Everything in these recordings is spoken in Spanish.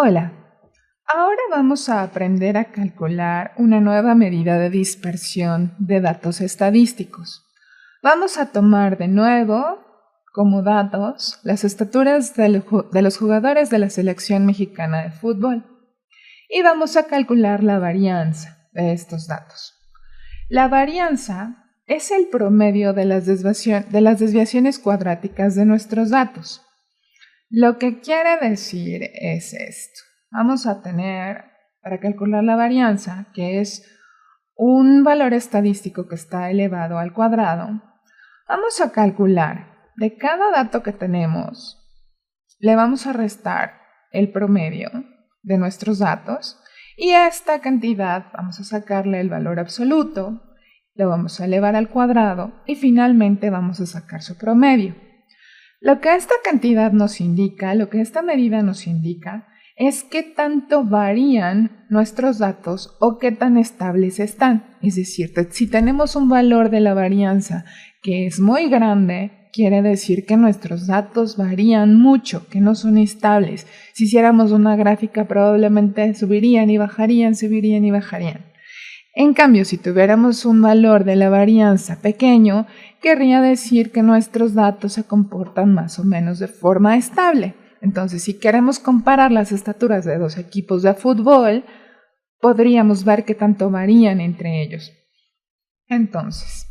Hola, ahora vamos a aprender a calcular una nueva medida de dispersión de datos estadísticos. Vamos a tomar de nuevo como datos las estaturas de los jugadores de la selección mexicana de fútbol y vamos a calcular la varianza de estos datos. La varianza es el promedio de las desviaciones cuadráticas de nuestros datos. Lo que quiere decir es esto. Vamos a tener, para calcular la varianza, que es un valor estadístico que está elevado al cuadrado, vamos a calcular de cada dato que tenemos, le vamos a restar el promedio de nuestros datos y a esta cantidad vamos a sacarle el valor absoluto, lo vamos a elevar al cuadrado y finalmente vamos a sacar su promedio. Lo que esta cantidad nos indica, lo que esta medida nos indica, es qué tanto varían nuestros datos o qué tan estables están. Es decir, si tenemos un valor de la varianza que es muy grande, quiere decir que nuestros datos varían mucho, que no son estables. Si hiciéramos una gráfica, probablemente subirían y bajarían, subirían y bajarían. En cambio, si tuviéramos un valor de la varianza pequeño, querría decir que nuestros datos se comportan más o menos de forma estable. Entonces, si queremos comparar las estaturas de dos equipos de fútbol, podríamos ver qué tanto varían entre ellos. Entonces,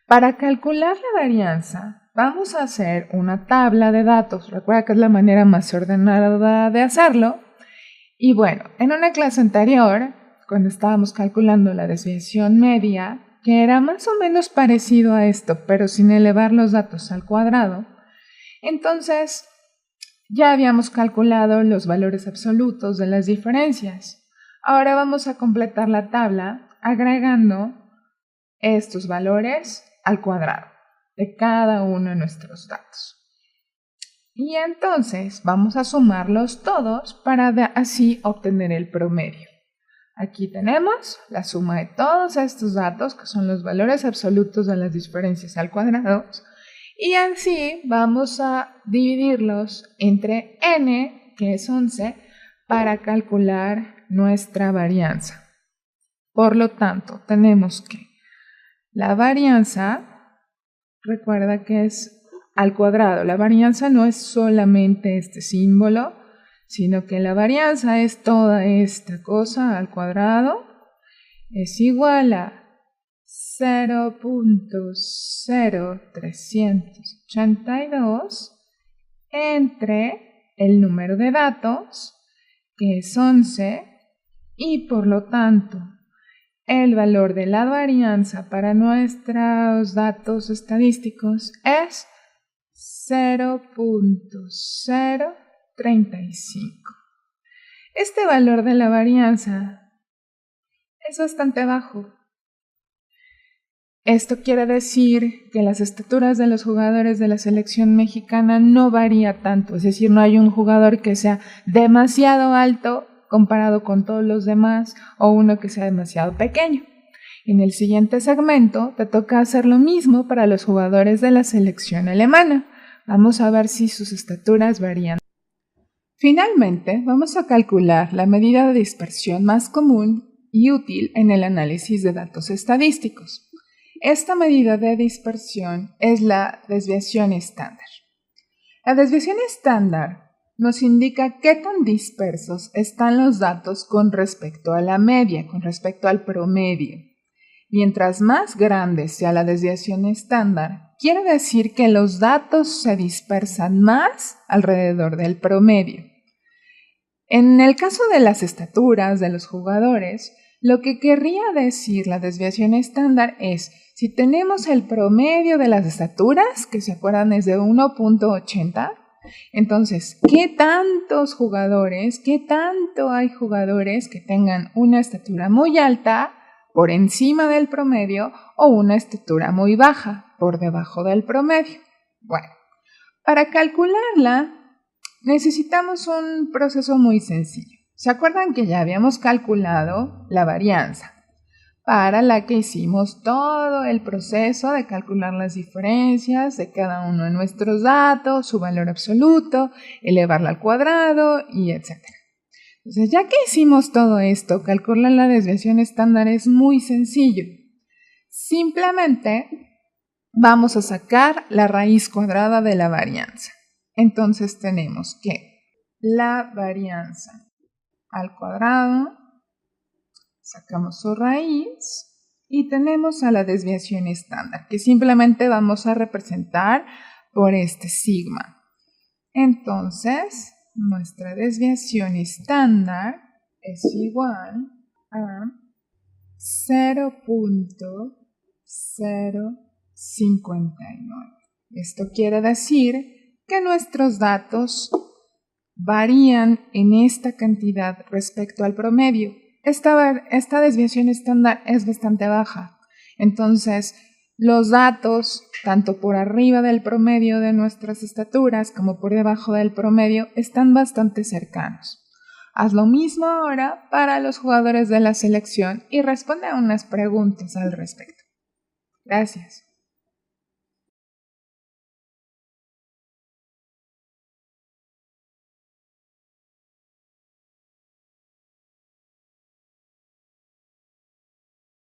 para calcular la varianza, vamos a hacer una tabla de datos. Recuerda que es la manera más ordenada de hacerlo. Y bueno, en una clase anterior, cuando estábamos calculando la desviación media, que era más o menos parecido a esto, pero sin elevar los datos al cuadrado, entonces ya habíamos calculado los valores absolutos de las diferencias. Ahora vamos a completar la tabla agregando estos valores al cuadrado de cada uno de nuestros datos. Y entonces vamos a sumarlos todos para así obtener el promedio. Aquí tenemos la suma de todos estos datos, que son los valores absolutos de las diferencias al cuadrado, y así vamos a dividirlos entre n, que es 11, para calcular nuestra varianza. Por lo tanto, tenemos que la varianza, recuerda que es al cuadrado. La varianza no es solamente este símbolo, sino que la varianza es toda esta cosa al cuadrado, es igual a 0.0382 entre el número de datos, que es 11, y por lo tanto el valor de la varianza para nuestros datos estadísticos es 0.035. Este valor de la varianza es bastante bajo. Esto quiere decir que las estaturas de los jugadores de la selección mexicana no varía tanto, es decir, no hay un jugador que sea demasiado alto comparado con todos los demás o uno que sea demasiado pequeño. En el siguiente segmento te toca hacer lo mismo para los jugadores de la selección alemana. Vamos a ver si sus estaturas varían. Finalmente, vamos a calcular la medida de dispersión más común y útil en el análisis de datos estadísticos. Esta medida de dispersión es la desviación estándar. La desviación estándar nos indica qué tan dispersos están los datos con respecto a la media, con respecto al promedio. Mientras más grande sea la desviación estándar, quiere decir que los datos se dispersan más alrededor del promedio. En el caso de las estaturas de los jugadores, lo que querría decir la desviación estándar es, si tenemos el promedio de las estaturas, que se acuerdan es de 1.80, entonces, ¿qué tantos jugadores, qué tanto hay jugadores que tengan una estatura muy alta por encima del promedio o una estatura muy baja por debajo del promedio? Bueno, para calcularla necesitamos un proceso muy sencillo. ¿Se acuerdan que ya habíamos calculado la varianza? Para la que hicimos todo el proceso de calcular las diferencias de cada uno de nuestros datos, su valor absoluto, elevarla al cuadrado y etc. Entonces, ya que hicimos todo esto, calcular la desviación estándar es muy sencillo. Simplemente vamos a sacar la raíz cuadrada de la varianza. Entonces tenemos que la varianza al cuadrado, sacamos su raíz y tenemos a la desviación estándar, que simplemente vamos a representar por este sigma. Entonces, nuestra desviación estándar es igual a 0.059. Esto quiere decir que nuestros datos varían en esta cantidad respecto al promedio. Esta desviación estándar es bastante baja. Entonces, los datos, tanto por arriba del promedio de nuestras estaturas como por debajo del promedio, están bastante cercanos. Haz lo mismo ahora para los jugadores de la selección y responde a unas preguntas al respecto. Gracias.